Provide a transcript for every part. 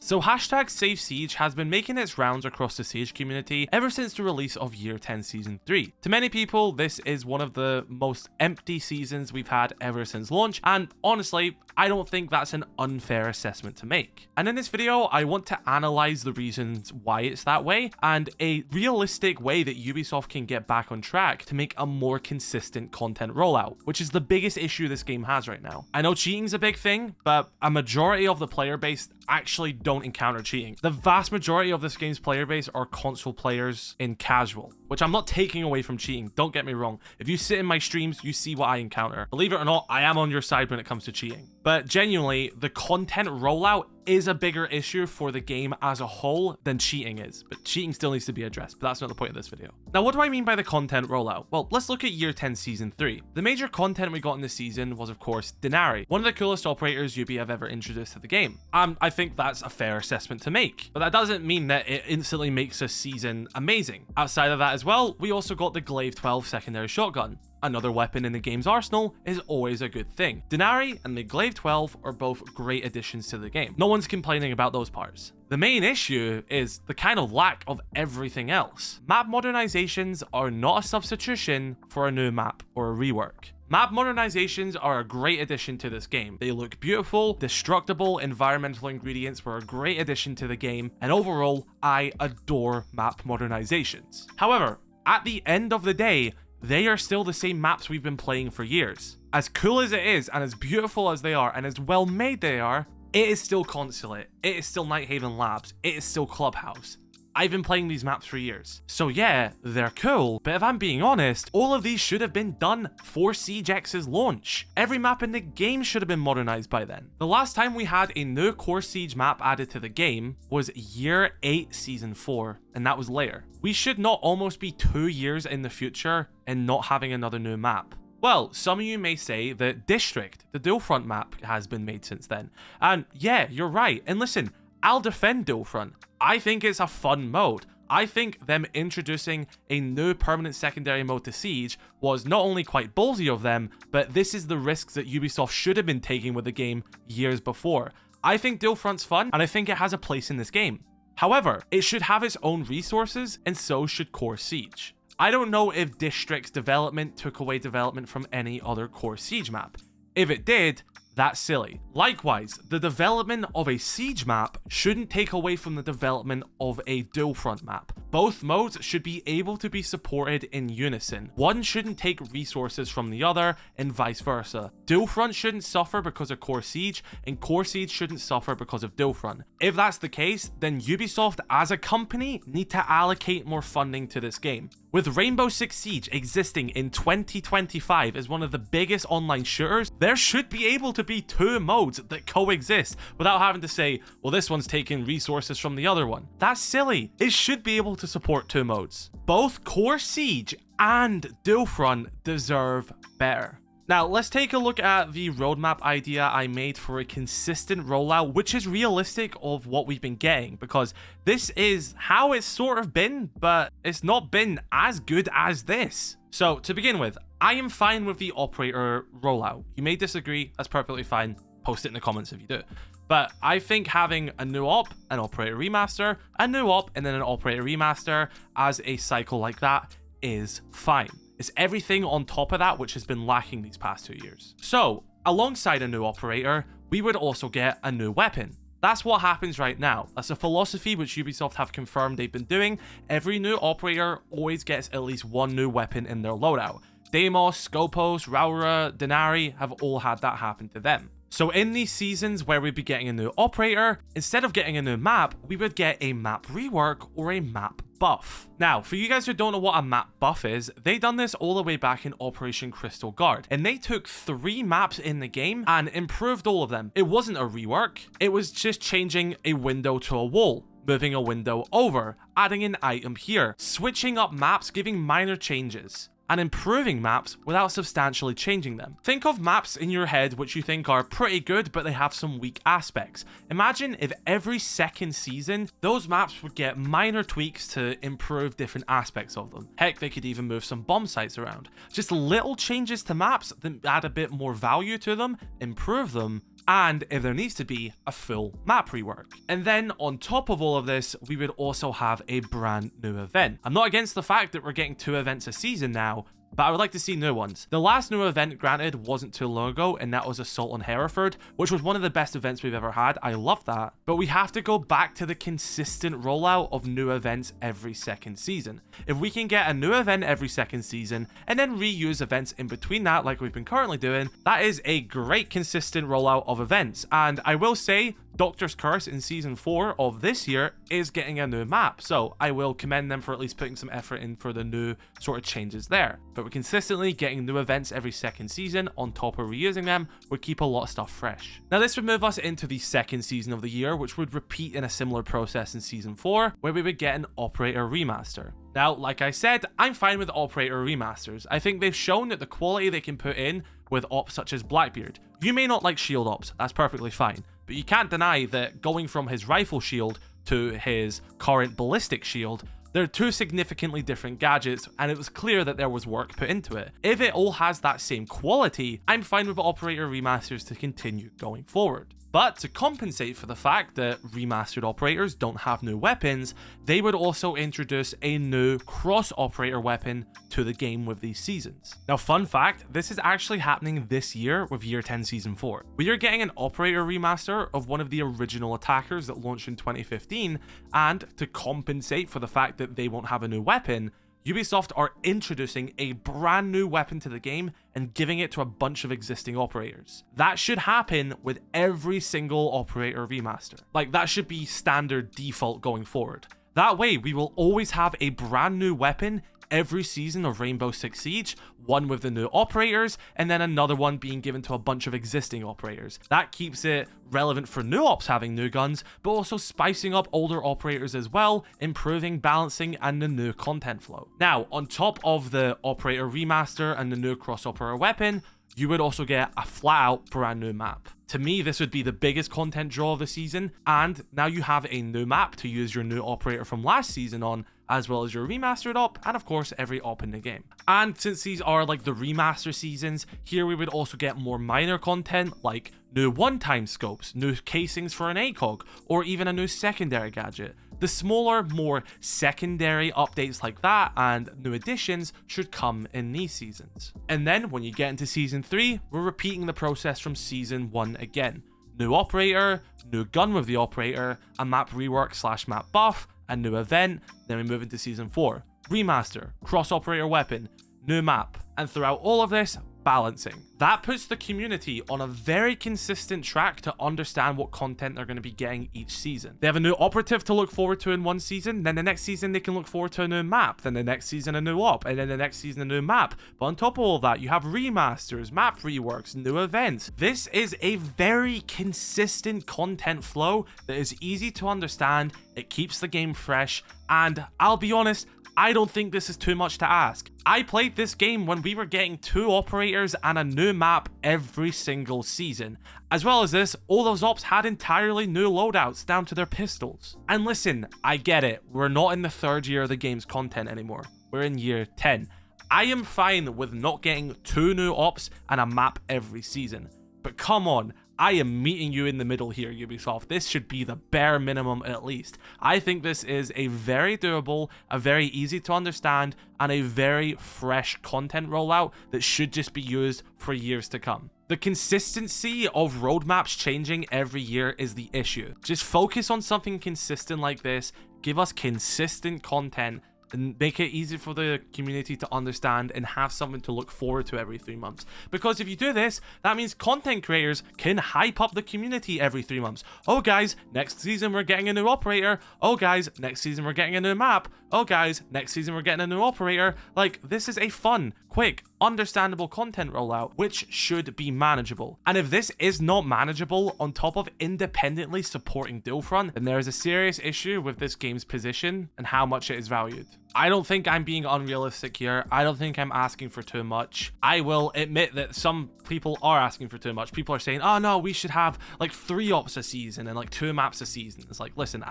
So hashtag Save Siege has been making its rounds across the Siege community ever since the release of Year 10 Season 3. To many people, this is one of the most empty seasons we've had ever since launch, and honestly, I don't think that's an unfair assessment to make. And in this video, I want to analyze the reasons why it's that way, and a realistic way that Ubisoft can get back on track to make a more consistent content rollout, which is the biggest issue this game has right now. I know cheating's a big thing, but a majority of the player base actually don't encounter cheating. The vast majority of this game's player base are console players in casual, which I'm not taking away from cheating, don't get me wrong. If you sit in my streams, you see what I encounter. Believe it or not, I am on your side when it comes to cheating. But genuinely, the content rollout is a bigger issue for the game as a whole than cheating is, but cheating still needs to be addressed, but that's not the point of this video. Now, what do I mean by the content rollout? Well, let's look at Year 10 Season 3. The major content we got in this season was, of course, Denari, one of the coolest operators Ubi have ever introduced to the game. I think that's a fair assessment to make, but that doesn't mean that it instantly makes a season amazing. Outside of that as well, we also got the Glaive 12 secondary shotgun. Another weapon in the game's arsenal is always a good thing. Denari and the Glaive 12 are both great additions to the game. No one's complaining about those parts. The main issue is the kind of lack of everything else. Map modernizations are not a substitution for a new map or a rework. Map modernizations are a great addition to this game. They look beautiful, destructible environmental ingredients were a great addition to the game, and overall, I adore map modernizations. However, at the end of the day, they are still the same maps we've been playing for years. As cool as it is, and as beautiful as they are, and as well made they are, it is still Consulate, it is still Nighthaven Labs, it is still Clubhouse. I've been playing these maps for years. So yeah, they're cool, but if I'm being honest, all of these should have been done for Siege X's launch. Every map in the game should have been modernized by then. The last time we had a new core Siege map added to the game was Year 8 Season 4, and that was Lair. We should not almost be 2 years in the future and not having another new map. Well, some of you may say that District, the dual front map, has been made since then. And yeah, you're right. And listen, I'll defend dual front. I think it's a fun mode. I think them introducing a new permanent secondary mode to Siege was not only quite ballsy of them, but this is the risks that Ubisoft should have been taking with the game years before. I think dual front's fun, and I think it has a place in this game. However, it should have its own resources, and so should core Siege. I don't know if District's development took away development from any other core Siege map. If it did, that's silly. Likewise, the development of a Siege map shouldn't take away from the development of a dual front map. Both modes should be able to be supported in unison. One shouldn't take resources from the other, and vice versa. Dual front shouldn't suffer because of core Siege, and core Siege shouldn't suffer because of dual front. If that's the case, then Ubisoft as a company need to allocate more funding to this game. With Rainbow Six Siege existing in 2025 as one of the biggest online shooters, there should be able to be 2 modes that coexist without having to say, well, this one's taking resources from the other one. That's silly. It should be able to support 2 modes. Both core Siege and dual front deserve better. Now, let's take a look at the roadmap idea I made for a consistent rollout, which is realistic of what we've been getting, because this is how it's sort of been, but it's not been as good as this. So, to begin with, I am fine with the operator rollout. You may disagree, that's perfectly fine. Post it in the comments if you do. But I think having a new op, an operator remaster, a new op, and then an operator remaster as a cycle like that is fine. It's everything on top of that which has been lacking these past 2 years. So, alongside a new operator, we would also get a new weapon. That's what happens right now. That's a philosophy which Ubisoft have confirmed they've been doing. Every new operator always gets at least one new weapon in their loadout. Deimos, Scopos, Raura, Denari have all had that happen to them. So in these seasons where we'd be getting a new operator, instead of getting a new map, we would get a map rework or a map buff. Now, for you guys who don't know what a map buff is, they done this all the way back in Operation Crystal Guard, and they took 3 maps in the game and improved all of them. It wasn't a rework, it was just changing a window to a wall, moving a window over, adding an item here, switching up maps, giving minor changes. and improving maps without substantially changing them. Think of maps in your head which you think are pretty good, but they have some weak aspects. Imagine if every second season, those maps would get minor tweaks to improve different aspects of them. Heck, they could even move some bomb sites around. Just little changes to maps that add a bit more value to them, improve them, and if there needs to be, a full map rework. And then on top of all of this, we would also have a brand new event. I'm not against the fact that we're getting 2 events a season now, but I would like to see new ones. The last new event, granted, wasn't too long ago, and that was Assault on Hereford, which was one of the best events we've ever had. I love that. But we have to go back to the consistent rollout of new events every second season. If we can get a new event every second season, and then reuse events in between that, like we've been currently doing, that is a great consistent rollout of events. And I will say, Doctor's Curse in Season 4 of this year is getting a new map, so I will commend them for at least putting some effort in for the new sort of changes there. But we're consistently getting new events every second season on top of reusing them would keep a lot of stuff fresh. Now this would move us into the second season of the year, which would repeat in a similar process in Season 4, where we would get an Operator Remaster. Now, like I said, I'm fine with Operator Remasters. I think they've shown that the quality they can put in with ops such as Blackbeard. You may not like shield ops, that's perfectly fine, but you can't deny that going from his rifle shield to his current ballistic shield, they're 2 significantly different gadgets, and it was clear that there was work put into it. If it all has that same quality, I'm fine with Operator Remasters to continue going forward. But to compensate for the fact that remastered operators don't have new weapons, they would also introduce a new cross-operator weapon to the game with these seasons. Now, fun fact, this is actually happening this year with Year 10 Season 4. We are getting an operator remaster of one of the original attackers that launched in 2015, and to compensate for the fact that they won't have a new weapon, Ubisoft are introducing a brand new weapon to the game and giving it to a bunch of existing operators. That should happen with every single operator remaster. Like, that should be standard default going forward. That way, we will always have a brand new weapon every season of Rainbow Six Siege, one with the new operators, and then another one being given to a bunch of existing operators. That keeps it relevant for new ops having new guns, but also spicing up older operators as well, improving balancing and the new content flow. Now, on top of the operator remaster and the new cross-operator weapon, you would also get a flat-out brand new map. To me, this would be the biggest content draw of the season, and now you have a new map to use your new operator from last season on, as well as your remastered op, and of course every op in the game. And since these are like the remaster seasons, here we would also get more minor content like new one-time scopes, new casings for an ACOG, or even a new secondary gadget. The smaller, more secondary updates like that and new additions should come in these seasons. And then when you get into Season 3, we're repeating the process from Season 1 again. New operator, new gun with the operator, a map rework / map buff, a new event, then we move into Season 4. Remaster, cross-operator weapon, new map, and throughout all of this, balancing. That puts the community on a very consistent track to understand what content they're going to be getting each season. They have a new operative to look forward to in one season, then the next season they can look forward to a new map, then the next season a new op, and then the next season a new map. But on top of all that, you have remasters, map reworks, new events. This is a very consistent content flow that is easy to understand, it keeps the game fresh, and I'll be honest, I don't think this is too much to ask. I played this game when we were getting 2 operators and a new map every single season. As well as this, all those ops had entirely new loadouts down to their pistols. And listen, I get it, we're not in the 3rd year of the game's content anymore. We're in Year 10. I am fine with not getting 2 new ops and a map every season. But come on, I am meeting you in the middle here, Ubisoft. This should be the bare minimum at least. I think this is a very doable, a very easy to understand, and a very fresh content rollout that should just be used for years to come. The consistency of roadmaps changing every year is the issue. Just focus on something consistent like this, give us consistent content, and make it easy for the community to understand and have something to look forward to every 3 months. Because if you do this, that means content creators can hype up the community every 3 months. Oh guys, next season we're getting a new operator. Oh guys, next season we're getting a new map. Oh guys, next season we're getting a new operator. Like, this is a fun, quick, understandable content rollout, which should be manageable. And if this is not manageable on top of independently supporting Dealfront, then there is a serious issue with this game's position and how much it is valued. I don't think I'm being unrealistic here. I don't think I'm asking for too much. I will admit that some people are asking for too much. People are saying, oh no, we should have like 3 ops a season and like 2 maps a season. It's like, listen,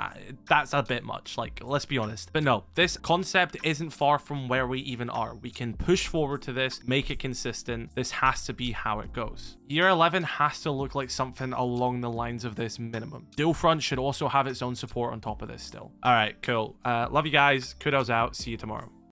that's a bit much. Like, let's be honest. But no, this concept isn't far from where we even are. We can push forward to this, make it consistent. This has to be how it goes. Year 11 has to look like something along the lines of this minimum. Dual front should also have its own support on top of this still. All right, cool. Love you guys. Kudos out. See you tomorrow.